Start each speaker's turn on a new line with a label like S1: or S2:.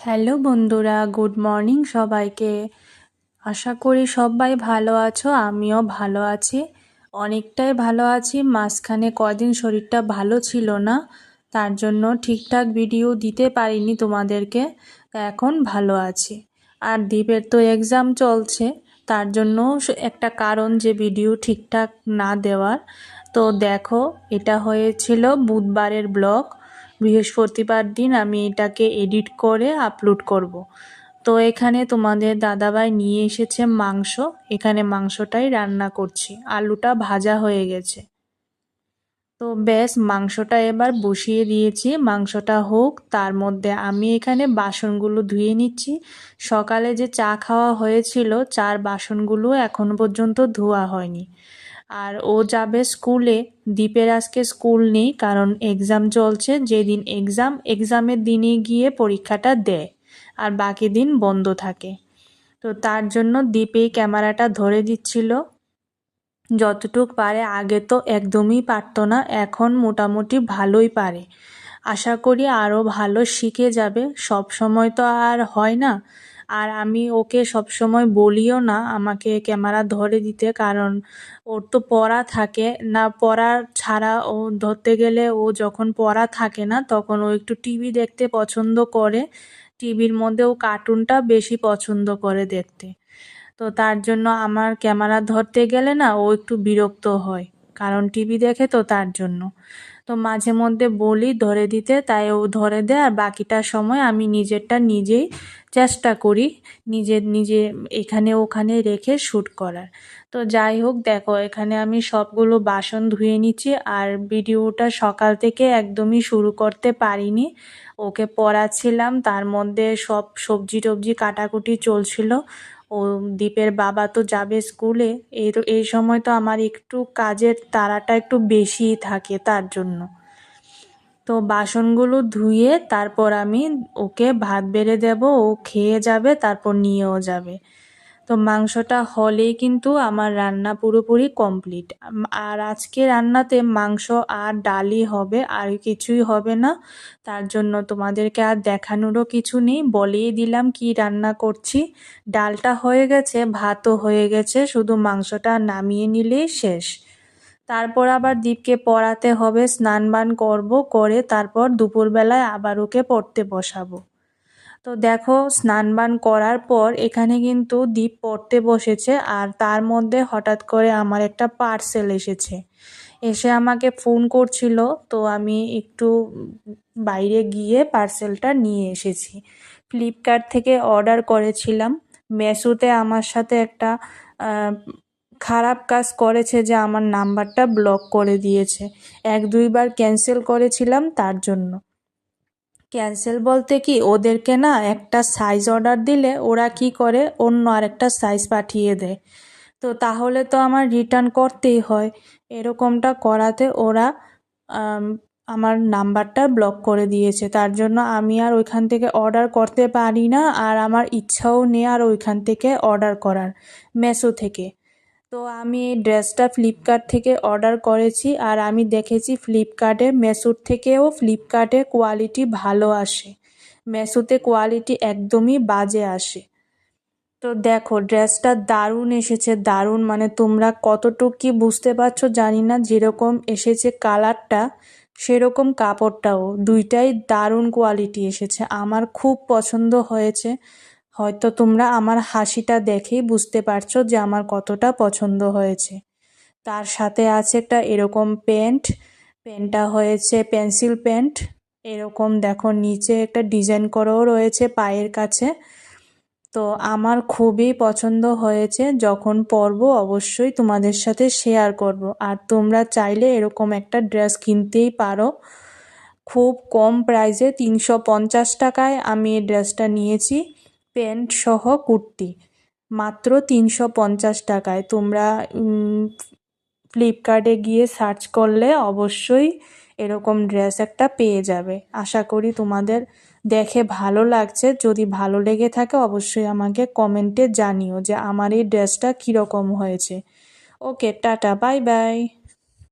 S1: Hello বন্ধুরা, good morning সবাইকে। আশা করি সবাই ভালো আছো, আমিও ভালো আছি। অনেকটাই ভালো আছি। মাঝখানে কদিন শরীরটা ভালো ছিল না, তার জন্য ঠিকঠাক ভিডিও দিতে পারিনি তোমাদেরকে। এখন ভালো আছি। আর দীপের তো এক্সাম চলছে, তার জন্য একটা কারণ যে ভিডিও ঠিকঠাক না দেওয়ার। তো দেখো, এটা হয়েছিল বুধবারের ব্লগ। বৃহস্পতিবার দিন আমি এটাকে এডিট করে আপলোড করব। তো এখানে তোমাদের দাদাভাই নিয়ে এসেছে মাংস। এখানে মাংসটাই রান্না করছি, আলুটা ভাজা হয়ে গেছে। তো বেশ, মাংসটা এবার বসিয়ে দিয়েছি, মাংসটা হোক। তার মধ্যে আমি এখানে বাসনগুলো ধুয়ে নিচ্ছি। সকালে যে চা খাওয়া হয়েছিল, চার বাসনগুলো এখনো পর্যন্ত ধোয়া হয়নি। আর ও যাবে স্কুলে। দীপের আজকে স্কুল নেই, কারণ এক্সাম চলছে। যেদিন এক্সামের দিনে গিয়ে পরীক্ষাটা দেয়, আর বাকি দিন বন্ধ থাকে। তো তার জন্য দীপেই ক্যামেরাটা ধরে দিচ্ছিল যতটুক পারে। আগে তো একদমই পারতো না, এখন মোটামুটি ভালোই পারে। আশা করি আরও ভালো শিখে যাবে। সব সময় তো আর হয় না। আর আমি ওকে সব সময় বলিও না আমাকে ক্যামেরা ধরে দিতে, কারণ ওর তো পড়া থাকে না। পড়া ছাড়া ও ধরতে গেলে, ও যখন পড়া থাকে না তখন ও একটু টিভি দেখতে পছন্দ করে। টিভির মধ্যে ও কার্টুনটা বেশি পছন্দ করে দেখতে। তো তার জন্য আমার ক্যামেরা ধরতে গেলে না ও একটু বিরক্ত হয়, কারণ টিভি দেখে, তো তার জন্য। তো মাঝে মধ্যে বলি ধরে দিতে, তাই ও ধরে দেয়। আর বাকিটা সময় আমি নিজেরটা নিজেই চেষ্টা করি নিজে এখানে ওখানে রেখে শ্যুট করার। তো যাই হোক, দেখো এখানে আমি সবগুলো বাসন ধুয়ে নিচ্ছি। আর ভিডিওটা সকাল থেকে একদমই শুরু করতে পারিনি, ওকে পড়াচ্ছিলাম। তার মধ্যে সব সবজি টবজি কাটাকুটি চলছিল। ও দীপের বাবা তো যাবে স্কুলে। এই সময় তো আমার একটু কাজের তাড়াটা একটু বেশিই থাকে, তার জন্য। তো বাসনগুলো ধুয়ে তারপর আমি ওকে ভাত বেড়ে দেব, ও খেয়ে যাবে, তারপর নিয়েও যাবে। তো মাংসটা হলেই কিন্তু আমার রান্না পুরোপুরি কমপ্লিট। আর আজকে রান্নাতে মাংস আর ডালই হবে, আর কিছুই হবে না। তার জন্য তোমাদেরকে আর দেখানোরও কিছু নেই, বলেই দিলাম কি রান্না করছি। ডালটা হয়ে গেছে, ভাতও হয়ে গেছে, শুধু মাংসটা নামিয়ে নিলেই শেষ। তারপর আবার দীপকে পড়াতে হবে, স্নান বান করবো, করে তারপর দুপুরবেলায় আবার ওকে পড়তে বসাবো। তো দেখো, স্নান বান করার পর এখানে কিন্তু দীপ পড়তে বসেছে। আর তার মধ্যে হঠাৎ করে আমার একটা পার্সেল এসেছে। এসে আমাকে ফোন করছিল, তো আমি একটু বাইরে গিয়ে পার্সেলটা নিয়ে এসেছি। ফ্লিপকার্ট থেকে অর্ডার করেছিলাম। মেসোতে আমার সাথে একটা খারাপ কাজ করেছে, যে আমার নাম্বারটা ব্লক করে দিয়েছে। এক দুইবার ক্যান্সেল করেছিলাম, তার জন্য। ক্যান্সেল বলতে কি, ওদেরকে না একটা সাইজ অর্ডার দিলে ওরা কি করে, অন্য আরেকটা সাইজ পাঠিয়ে দেয়। তো তাহলে তো আমার রিটার্ন করতেই হয়। এরকমটা করাতে ওরা আম, আমার নাম্বারটা ব্লক করে দিয়েছে। তার জন্য আমি আর ওইখান থেকে অর্ডার করতে পারি না, আর আমার ইচ্ছাও নেই আর ওইখান থেকে অর্ডার করার, মেসো থেকে। তো আমি এই ড্রেসটা ফ্লিপকার্ট থেকে অর্ডার করেছি। আর আমি দেখেছি ফ্লিপকার্টে মেসোর থেকেও ফ্লিপকার্টে কোয়ালিটি ভালো আসে, মেসোতে কোয়ালিটি একদমই বাজে আসে। তো দেখো, ড্রেসটা দারুণ এসেছে, দারুণ। মানে তোমরা কতটুকু কি বুঝতে পারছো জানি না। যেরকম এসেছে কালারটা, সেরকম কাপড়টাও, দুইটাই দারুণ কোয়ালিটি এসেছে। আমার খুব পছন্দ হয়েছে। হয়তো তোমরা আমার হাসিটা দেখেই বুঝতে পারছো যে আমার কতটা পছন্দ হয়েছে। তার সাথে আছে একটা এরকম প্যান্ট। প্যান্টটা হয়েছে পেন্সিল প্যান্ট। এরকম দেখো, নিচে একটা ডিজাইন করাও রয়েছে পায়ের কাছে। তো আমার খুবই পছন্দ হয়েছে। যখন পরবো অবশ্যই তোমাদের সাথে শেয়ার করব। আর তোমরা চাইলে এরকম একটা ড্রেস কিনতেই পারো, খুব কম প্রাইসে। 350 টাকায় আমি এই ড্রেসটা নিয়েছি, প্যান্ট সহ কুর্তি, মাত্র 350 টাকায়। তোমরা ফ্লিপকার্টে গিয়ে সার্চ করলে অবশ্যই এরকম ড্রেস একটা পেয়ে যাবে। আশা করি তোমাদের দেখে ভালো লাগছে। যদি ভালো লেগে থাকে অবশ্যই আমাকে কমেন্টে জানিও যে আমার এই ড্রেসটা কীরকম হয়েছে। ওকে, টাটা, বাই বাই।